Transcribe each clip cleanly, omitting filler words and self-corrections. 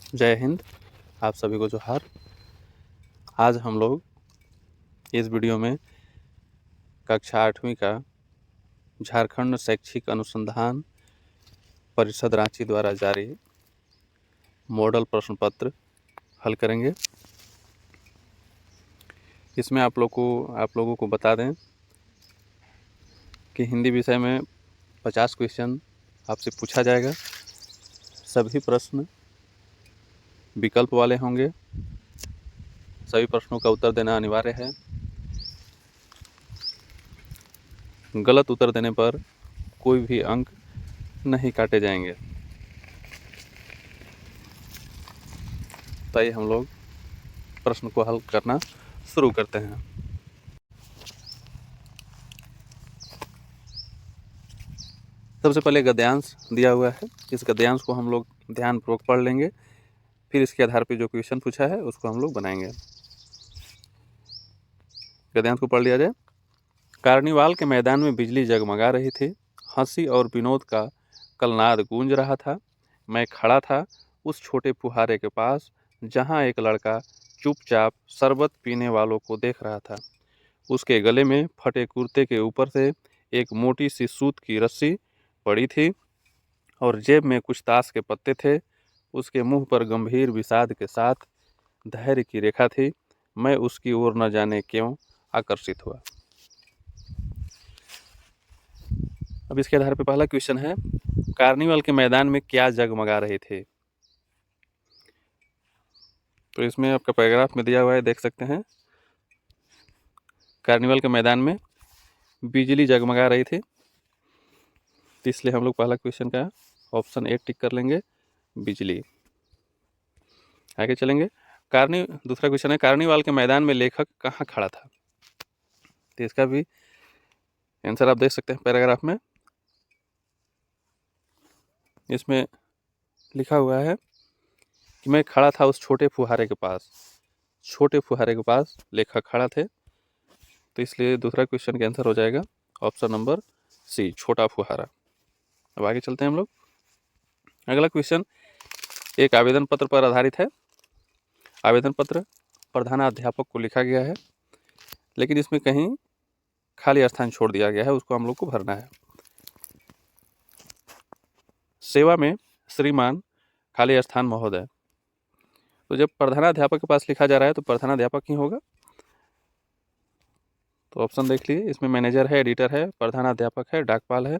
जय हिंद। आप सभी को जोहार। आज हम लोग इस वीडियो में कक्षा 8वीं का झारखंड शैक्षिक अनुसंधान परिषद रांची द्वारा जारी मॉडल प्रश्न पत्र हल करेंगे। इसमें आप लोगों को बता दें कि हिंदी विषय में 50 क्वेश्चन आपसे पूछा जाएगा। सभी प्रश्न विकल्प वाले होंगे। सभी प्रश्नों का उत्तर देना अनिवार्य है। गलत उत्तर देने पर कोई भी अंक नहीं काटे जाएंगे। तो आइए हम लोग प्रश्न को हल करना शुरू करते हैं। सबसे पहले गद्यांश दिया हुआ है। इस गद्यांश को हम लोग ध्यानपूर्वक पढ़ लेंगे, फिर इसके आधार पर जो क्वेश्चन पूछा है उसको हम लोग बनाएंगे। गद्यांश को पढ़ लिया जाए। कार्निवाल के मैदान में बिजली जगमगा रही थी। हंसी और विनोद का कलनाद गूंज रहा था। मैं खड़ा था उस छोटे फुहारे के पास जहां एक लड़का चुपचाप शरबत पीने वालों को देख रहा था। उसके गले में फटे कुर्ते के ऊपर से एक मोटी सी सूत की रस्सी पड़ी थी और जेब में कुछ ताश के पत्ते थे। उसके मुंह पर गंभीर विषाद के साथ धैर्य की रेखा थी। मैं उसकी ओर न जाने क्यों आकर्षित हुआ। अब इसके आधार पर पहला क्वेश्चन है, कार्निवल के मैदान में क्या जगमगा रहे थे। तो इसमें आपका पैराग्राफ में दिया हुआ है, देख सकते हैं। कार्निवल के मैदान में बिजली जगमगा रही थी, तो इसलिए हम लोग पहला क्वेश्चन का ऑप्शन ए टिक कर लेंगे, बिजली। आगे चलेंगे। दूसरा क्वेश्चन है, कार्निवल के मैदान में लेखक कहाँ खड़ा था। तो इसका भी आंसर आप देख सकते हैं पैराग्राफ में। इसमें लिखा हुआ है कि मैं खड़ा था उस छोटे फुहारे के पास। छोटे फुहारे के पास लेखक खड़ा थे, तो इसलिए दूसरा क्वेश्चन का आंसर हो जाएगा ऑप्शन नंबर सी, छोटा फुहारा। अब आगे चलते हैं हम लोग। अगला क्वेश्चन एक आवेदन पत्र पर आधारित है। आवेदन पत्र प्रधानाध्यापक को लिखा गया है, लेकिन इसमें कहीं खाली स्थान छोड़ दिया गया है, उसको हम लोग को भरना है। सेवा में श्रीमान खाली स्थान महोदय। तो जब प्रधानाध्यापक के पास लिखा जा रहा है तो प्रधानाध्यापक ही होगा। तो ऑप्शन देख लिए, इसमें मैनेजर है, एडिटर है, प्रधानाध्यापक है, डाकपाल है।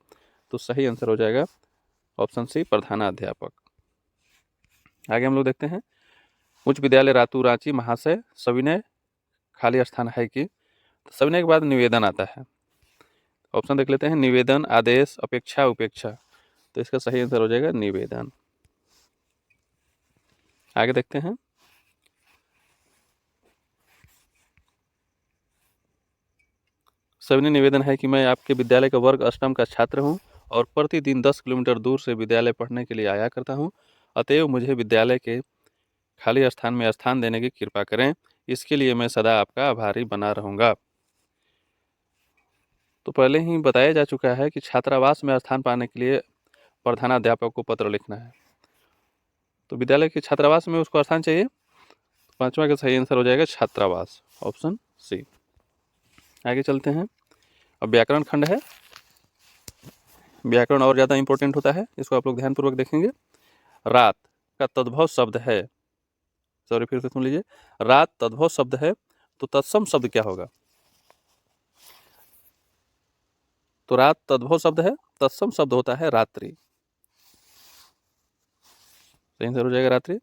तो सही आंसर हो जाएगा ऑप्शन सी, प्रधानाध्यापक। आगे हम लोग देखते हैं। उच्च विद्यालय रातू रांची महाशय सविनय खाली स्थान है कि। तो सविनय के बाद निवेदन आता है। ऑप्शन देख लेते हैं, निवेदन, आदेश, अपेक्षा, उपेक्षा। तो इसका सही आंसर हो जाएगा निवेदन। आगे देखते हैं। सविनय निवेदन है कि मैं आपके विद्यालय का वर्ग अष्टम का छात्र हूं और प्रतिदिन 10 किलोमीटर दूर से विद्यालय पढ़ने के लिए आया करता हूं। अतएव मुझे विद्यालय के खाली स्थान में स्थान देने की कृपा करें। इसके लिए मैं सदा आपका आभारी बना रहूँगा। तो पहले ही बताया जा चुका है कि छात्रावास में स्थान पाने के लिए प्रधानाध्यापक को पत्र लिखना है। तो विद्यालय के छात्रावास में उसको स्थान चाहिए। तो पांचवा का सही आंसर हो जाएगा छात्रावास, ऑप्शन सी। आगे चलते हैं। अब व्याकरण खंड है। व्याकरण और ज़्यादा इंपॉर्टेंट होता है, इसको आप लोग ध्यानपूर्वक देखेंगे। रात का तद्भव शब्द है, सॉरी फिर से सुन लीजिए। रात तद्भव शब्द है, तो तत्सम शब्द क्या होगा। तो रात तद्भव शब्द है, तत्सम शब्द होता है रात्रि। सही आंसर हो जाएगा रात्रि।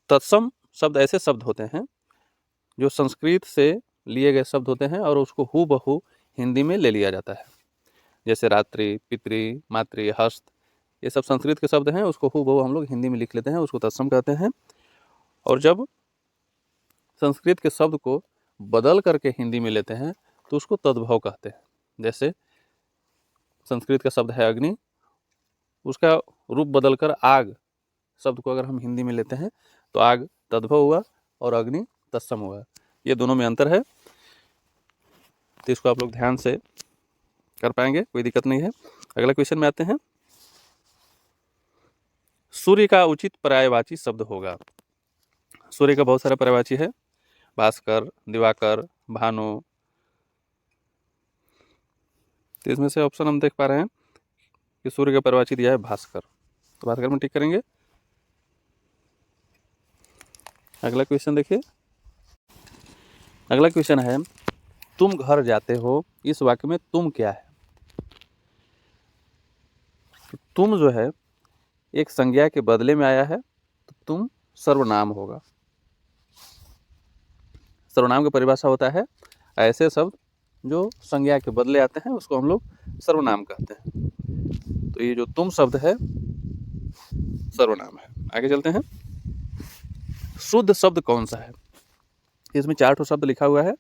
तत्सम शब्द ऐसे शब्द होते हैं जो संस्कृत से लिए गए शब्द होते हैं और उसको हूबहू हिंदी में ले लिया जाता है। जैसे रात्रि, पितृ, मातृ, हस्त, ये सब संस्कृत के शब्द हैं, उसको हूबहू हम लोग हिंदी में लिख लेते हैं, उसको तत्सम कहते हैं। और जब संस्कृत के शब्द को बदल करके हिंदी में लेते हैं तो उसको तद्भव कहते हैं। जैसे संस्कृत का शब्द है अग्नि, उसका रूप बदलकर आग शब्द को अगर हम हिंदी में लेते हैं तो आग तद्भव हुआ और अग्नि तत्सम हुआ। ये दोनों में अंतर है, तो इसको आप लोग ध्यान से कर पाएंगे, कोई दिक्कत नहीं है। अगला क्वेश्चन में आते हैं। सूर्य का उचित पर्यायवाची शब्द होगा। सूर्य का बहुत सारा पर्यायवाची है, भास्कर, दिवाकर, भानु। तो इसमें से ऑप्शन हम देख पा रहे हैं कि सूर्य का पर्यायवाची दिया है भास्कर, तो भास्कर में टिक करेंगे। अगला क्वेश्चन देखिए। अगला क्वेश्चन है, तुम घर जाते हो, इस वाक्य में तुम क्या है? तो तुम जो है एक संज्ञा के बदले में आया है, तो तुम सर्वनाम होगा। सर्वनाम की परिभाषा होता है ऐसे शब्द जो संज्ञा के बदले आते हैं, उसको हम लोग सर्वनाम कहते हैं। तो ये जो तुम शब्द है सर्वनाम है। आगे चलते हैं। शुद्ध शब्द कौन सा है? इसमें 4 शब्द लिखा हुआ है,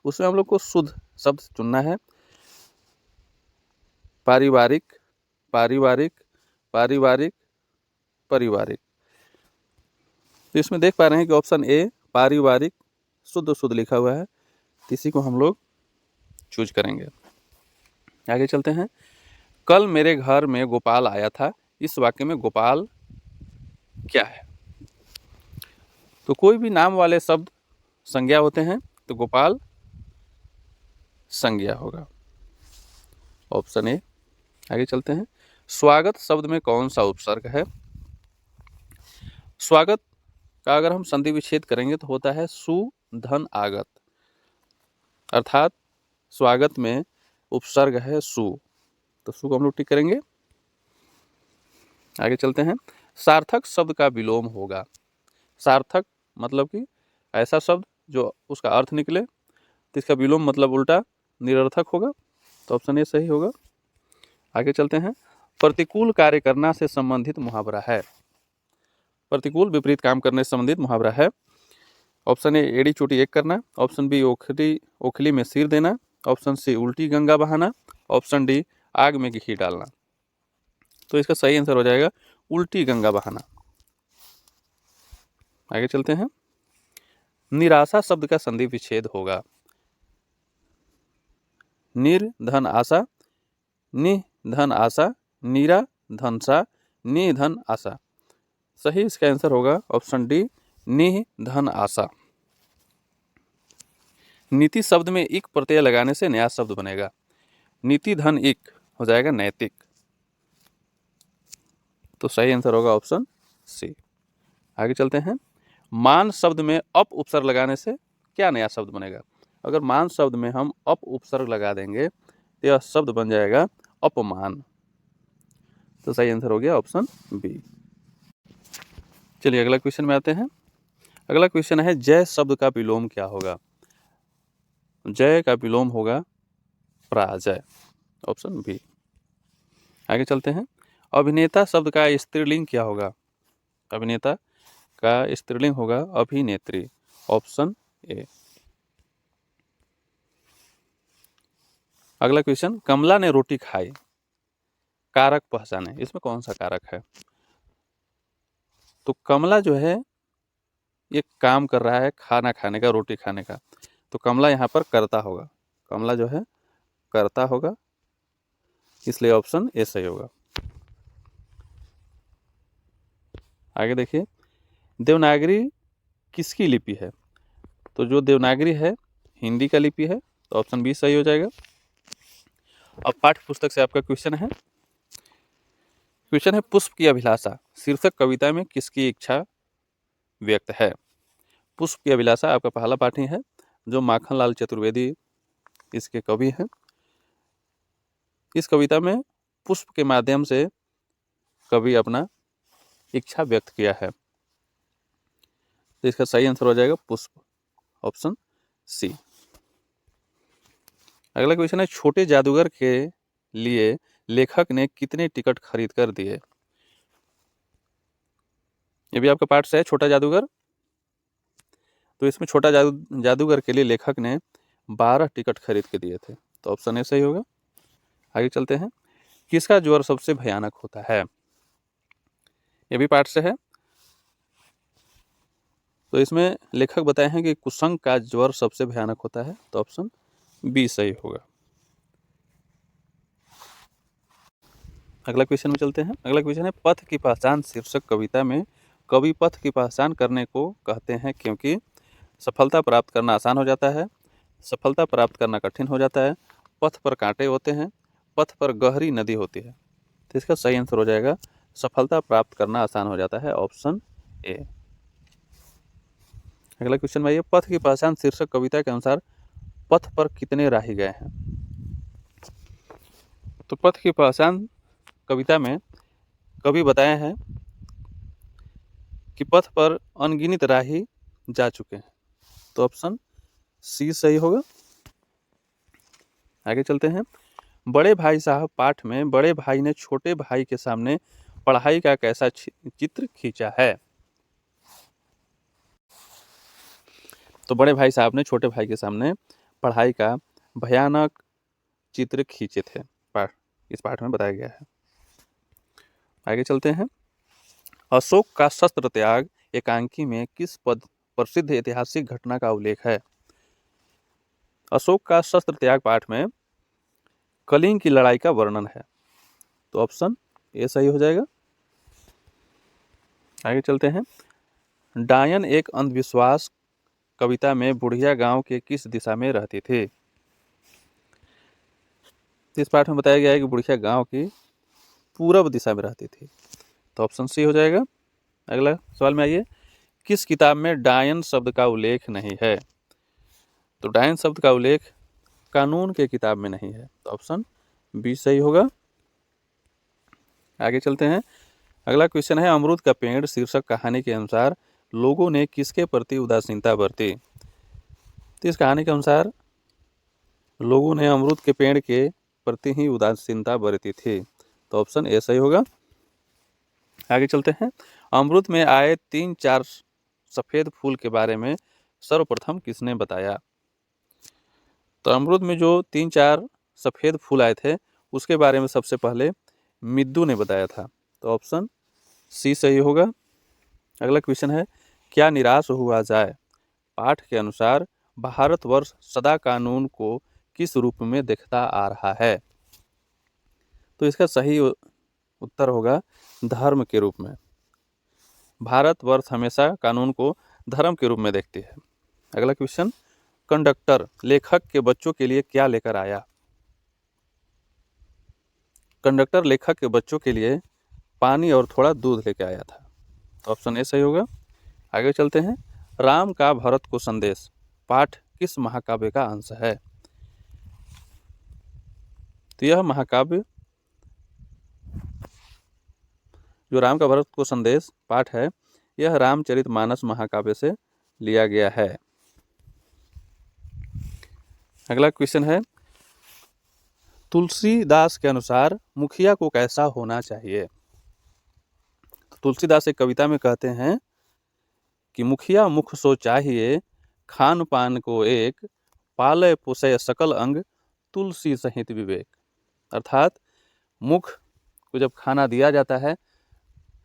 उसमें हम लोग को शुद्ध शब्द चुनना है। पारिवारिक, पारिवारिक, पारिवारिक, पारिवारिक। तो इसमें देख पा रहे हैं कि ऑप्शन ए पारिवारिक शुद्ध शुद्ध लिखा हुआ है, तो इसी को हम लोग चूज करेंगे। आगे चलते हैं। कल मेरे घर में गोपाल आया था, इस वाक्य में गोपाल क्या है? तो कोई भी नाम वाले शब्द संज्ञा होते हैं, तो गोपाल संज्ञा होगा, ऑप्शन ए। आगे चलते हैं। स्वागत शब्द में कौन सा उपसर्ग है? स्वागत का अगर हम संधि विच्छेद करेंगे तो होता है सु धन आगत, अर्थात स्वागत में उपसर्ग है सु, तो सु को हम लोग टिक करेंगे। आगे चलते हैं। सार्थक शब्द का विलोम होगा। सार्थक मतलब कि ऐसा शब्द जो उसका अर्थ निकले, तो इसका विलोम मतलब उल्टा निरर्थक होगा, तो ऑप्शन ए सही होगा। आगे चलते हैं। प्रतिकूल कार्य करना से संबंधित मुहावरा है। प्रतिकूल विपरीत काम करने से संबंधित मुहावरा है। ऑप्शन ए एड़ी चोटी एक करना, ऑप्शन बी ओखली में सिर देना, ऑप्शन सी उल्टी गंगा बहाना, ऑप्शन डी आग में घी डालना। तो इसका सही आंसर हो जाएगा उल्टी गंगा बहाना। आगे चलते हैं। निराशा शब्द का संधि विच्छेद होगा। निर धन आशा, नि धन आशा, नीरा धन सा, नि धन आशा। सही इसका आंसर होगा ऑप्शन डी नि धन आशा। नीति शब्द में इक प्रत्यय लगाने से नया शब्द बनेगा। नीति धन इक हो जाएगा नैतिक, तो सही आंसर होगा ऑप्शन सी। आगे चलते हैं। मान शब्द में अप उपसर्ग लगाने से क्या नया शब्द बनेगा? अगर मान शब्द में हम अप उपसर्ग लगा देंगे तो यह शब्द बन जाएगा अपमान, तो सही आंसर हो गया ऑप्शन बी। चलिए अगला क्वेश्चन में आते हैं। अगला क्वेश्चन है जय शब्द का विलोम क्या होगा? जय का विलोम होगा पराजय, ऑप्शन बी। आगे चलते हैं। अभिनेता शब्द का स्त्रीलिंग क्या होगा? अभिनेता का स्त्रीलिंग होगा अभिनेत्री, ऑप्शन ए। अगला क्वेश्चन, कमला ने रोटी खाई, कारक पहचाने, इसमें कौन सा कारक है? तो कमला जो है ये काम कर रहा है खाना खाने का, रोटी खाने का, तो कमला यहाँ पर कर्ता होगा। कमला जो है कर्ता होगा, इसलिए ऑप्शन ए सही होगा। आगे देखिए, देवनागरी किसकी लिपि है? तो जो देवनागरी है हिंदी का लिपि है, तो ऑप्शन बी सही हो जाएगा। अब पाठ्य पुस्तक से आपका क्वेश्चन है। क्वेश्चन है पुष्प की अभिलाषा शीर्षक कविता में किसकी इच्छा व्यक्त है? पुष्प की अभिलाषा आपका पहला पाठ ही है, जो माखनलाल चतुर्वेदी इसके कवि हैं। इस कविता में पुष्प के माध्यम से कवि अपना इच्छा व्यक्त किया है, तो इसका सही आंसर हो जाएगा पुष्प, ऑप्शन सी। अगला क्वेश्चन है छोटे जादूगर के लिए लेखक ने कितने टिकट खरीद कर दिए? ये भी आपका पाठ से है, छोटा जादूगर। तो इसमें छोटा जादूगर के लिए लेखक ने 12 टिकट खरीद के दिए थे, तो ऑप्शन ए सही होगा। आगे चलते हैं। किसका ज्वर सबसे भयानक होता है? ये भी पाठ से है। तो इसमें लेखक बताए हैं कि कुसंग का ज्वर सबसे भयानक होता है, तो ऑप्शन बी सही होगा। अगला क्वेश्चन में चलते हैं। अगला क्वेश्चन है पथ की पहचान शीर्षक कविता में कवि पथ की पहचान करने को कहते हैं क्योंकि सफलता प्राप्त करना आसान हो जाता है, सफलता प्राप्त करना कठिन हो जाता है, पथ पर कांटे होते हैं, पथ पर गहरी नदी होती है। तो इसका सही आंसर हो जाएगा सफलता प्राप्त करना आसान हो जाता है, ऑप्शन ए। अगला क्वेश्चन में ये पथ की पहचान शीर्षक कविता के अनुसार पथ पर कितने राही गए हैं। तो पथ की पहचान कविता में कवि बताए हैं कि पथ पर अनगिनत राही जा चुके हैं, तो ऑप्शन सी सही होगा। आगे चलते हैं। बड़े भाई साहब पाठ में बड़े भाई ने छोटे भाई के सामने पढ़ाई का कैसा चित्र खींचा है। तो बड़े भाई साहब ने छोटे भाई के सामने पढ़ाई का भयानक चित्र खींचे थे, इस पाठ में बताया गया है। आगे चलते हैं। अशोक का शस्त्र त्याग एकांकी में किस प्रसिद्ध ऐतिहासिक घटना का उल्लेख है। अशोक का शस्त्र त्याग पाठ में कलिंग की लड़ाई का वर्णन है, तो ऑप्शन ए सही हो जाएगा। आगे चलते हैं। डायन एक अंधविश्वास कविता में बुढ़िया गांव के किस दिशा में रहती थी। इस पाठ में बताया गया है कि बुढ़िया गांव की पूरब दिशा में रहती थी, तो ऑप्शन सी हो जाएगा। अगला सवाल में आइए, किस किताब में डायन शब्द का उल्लेख नहीं है। तो डायन शब्द का उल्लेख कानून के किताब में नहीं है, तो ऑप्शन बी सही होगा। आगे चलते हैं। अगला क्वेश्चन है अमरूद का पेड़ शीर्षक कहानी के अनुसार लोगों ने किसके प्रति उदासीनता बरती। तो इस कहानी के अनुसार लोगों ने अमरूद के पेड़ के प्रति ही उदासीनता बरती थी, तो ऑप्शन ए सही होगा। आगे चलते हैं। अमरूद में आए 3-4 सफ़ेद फूल के बारे में सर्वप्रथम किसने बताया। तो अमरूद में जो 3-4 सफ़ेद फूल आए थे उसके बारे में सबसे पहले मिद्दू ने बताया था, तो ऑप्शन सी सही होगा। अगला क्वेश्चन है क्या निराश हुआ जाए पाठ के अनुसार भारतवर्ष सदा कानून को किस रूप में देखता आ रहा है। तो इसका सही उत्तर होगा धर्म के रूप में। भारतवर्ष हमेशा कानून को धर्म के रूप में देखती है। अगला क्वेश्चन, कंडक्टर लेखक के बच्चों के लिए क्या लेकर आया। कंडक्टर लेखक के बच्चों के लिए पानी और थोड़ा दूध लेकर आया था, तो ऑप्शन ए सही होगा। आगे चलते हैं। राम का भरत को संदेश पाठ किस महाकाव्य का अंश है। तो यह महाकाव्य जो राम का भरत को संदेश पाठ है यह रामचरितमानस महाकाव्य से लिया गया है। अगला क्वेश्चन है तुलसीदास के अनुसार मुखिया को कैसा होना चाहिए। तुलसीदास एक कविता में कहते हैं कि मुखिया मुख सो चाहिए खान पान को एक पाले पोसे सकल अंग तुलसी सहित विवेक। अर्थात मुख को जब खाना दिया जाता है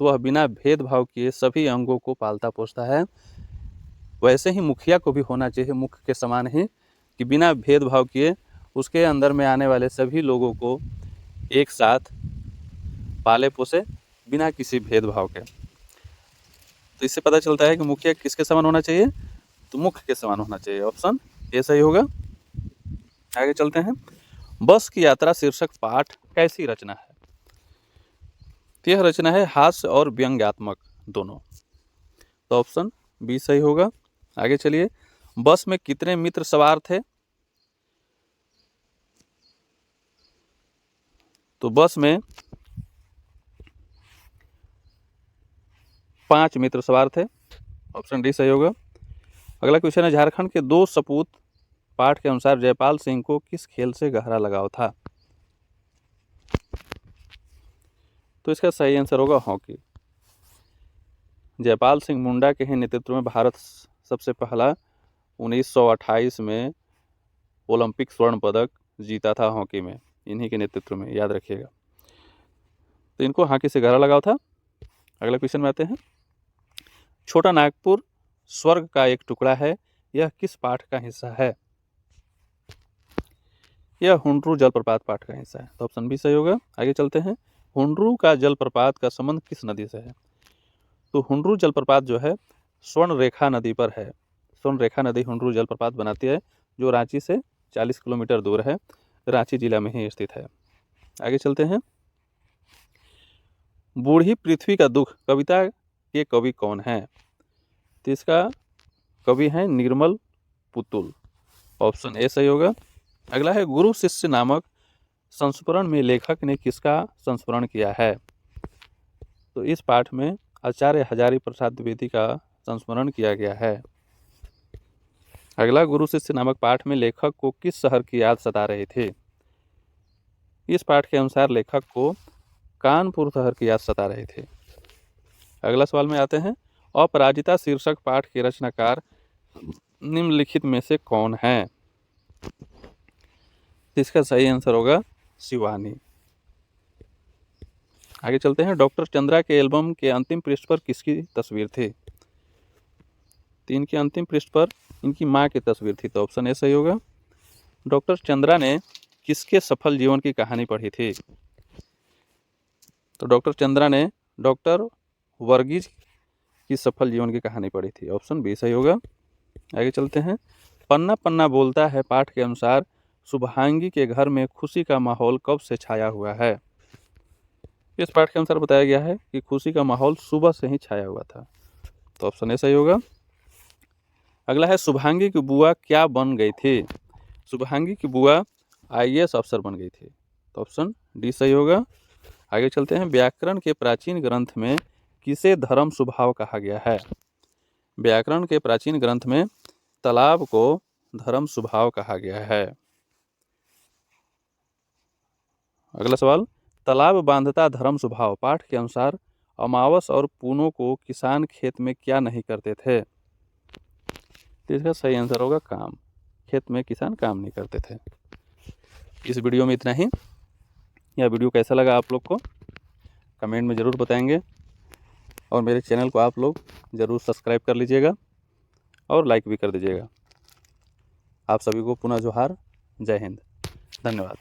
तो वह बिना भेदभाव किए सभी अंगों को पालता पोसता है, वैसे ही मुखिया को भी होना चाहिए मुख के समान ही कि बिना भेदभाव किए उसके अंदर में आने वाले सभी लोगों को एक साथ पाले पोसे बिना किसी भेदभाव के। तो इससे पता चलता है कि मुखिया किसके समान होना चाहिए, तो मुख के समान होना चाहिए, ऑप्शन ए सही होगा। आगे चलते हैं। बस की यात्रा शीर्षक पाठ कैसी रचना है। यह रचना है हास्य और व्यंग्यात्मक दोनों, तो ऑप्शन बी सही होगा। आगे चलिए। बस में कितने मित्र सवार थे। तो बस में 5 मित्र सवार थे, ऑप्शन डी सही होगा। अगला क्वेश्चन है झारखंड के 2 सपूत पाठ के अनुसार जयपाल सिंह को किस खेल से गहरा लगाव था। तो इसका सही आंसर होगा हॉकी। जयपाल सिंह मुंडा के ही नेतृत्व में भारत सबसे पहला 1928 में ओलंपिक स्वर्ण पदक जीता था हॉकी में, इन्हीं के नेतृत्व में, याद रखिएगा। तो इनको हॉकी से गहरा लगाव था। अगला क्वेश्चन में आते हैं। छोटा नागपुर स्वर्ग का एक टुकड़ा है, यह किस पाठ का हिस्सा है। यह हुंड्रू जलप्रपात पाठ का हिस्सा है, तो ऑप्शन बी सही होगा। आगे चलते हैं। हुंड्रू का जलप्रपात का संबंध किस नदी से है? तो हुंड्रू जलप्रपात जो है स्वर्ण रेखा नदी पर है। स्वर्ण रेखा नदी हुंड्रू जलप्रपात बनाती है, जो रांची से 40 किलोमीटर दूर है, रांची जिला में ही स्थित है। आगे चलते हैं। बूढ़ी पृथ्वी का दुख कविता के कवि कौन है? तो इसका कवि है निर्मल पुतुल, ऑप्शन ए सही होगा। अगला है गुरु शिष्य नामक संस्मरण में लेखक ने किसका संस्मरण किया है? तो इस पाठ में आचार्य हजारी प्रसाद द्विवेदी का संस्मरण किया गया है। अगला, गुरु शिष्य नामक पाठ में लेखक को किस शहर की याद सता रहे थे? इस पाठ के अनुसार लेखक को कानपुर शहर की याद सता रहे थे। अगला सवाल में आते हैं। अपराजिता शीर्षक पाठ के रचनाकार निम्नलिखित में से कौन है? इसका सही आंसर होगा शिवानी। आगे चलते हैं। डॉक्टर चंद्रा के एल्बम के अंतिम पृष्ठ पर किसकी तस्वीर थी? तो इनके अंतिम पृष्ठ पर इनकी माँ की तस्वीर थी, तो ऑप्शन ए सही होगा। डॉक्टर चंद्रा ने किसके सफल जीवन की कहानी पढ़ी थी? तो डॉक्टर चंद्रा ने डॉक्टर वर्गीज की सफल जीवन की कहानी पढ़ी थी, ऑप्शन बी सही होगा। आगे चलते हैं। पन्ना पन्ना बोलता है पाठ के अनुसार शुभांगी के घर में खुशी का माहौल कब से छाया हुआ है? इस पाठ के अनुसार बताया गया है कि खुशी का माहौल सुबह से ही छाया हुआ था, तो ऑप्शन ए सही होगा। अगला है शुभांगी की बुआ क्या बन गई थी? शुभांगी की बुआ IAS अफसर बन गई थी, तो ऑप्शन डी सही होगा। आगे चलते हैं। व्याकरण के प्राचीन ग्रंथ में किसे धर्म स्वभाव कहा गया है? व्याकरण के प्राचीन ग्रंथ में तालाब को धर्म स्वभाव कहा गया है। अगला सवाल, तालाब बांधता धर्म स्वभाव पाठ के अनुसार अमावस और पूनों को किसान खेत में क्या नहीं करते थे? तो इसका सही आंसर होगा काम। खेत में किसान काम नहीं करते थे। इस वीडियो में इतना ही। यह वीडियो कैसा लगा आप लोग को कमेंट में ज़रूर बताएंगे, और मेरे चैनल को आप लोग ज़रूर सब्सक्राइब कर लीजिएगा और लाइक भी कर दीजिएगा। आप सभी को पुनः जोहार। जय हिंद। धन्यवाद।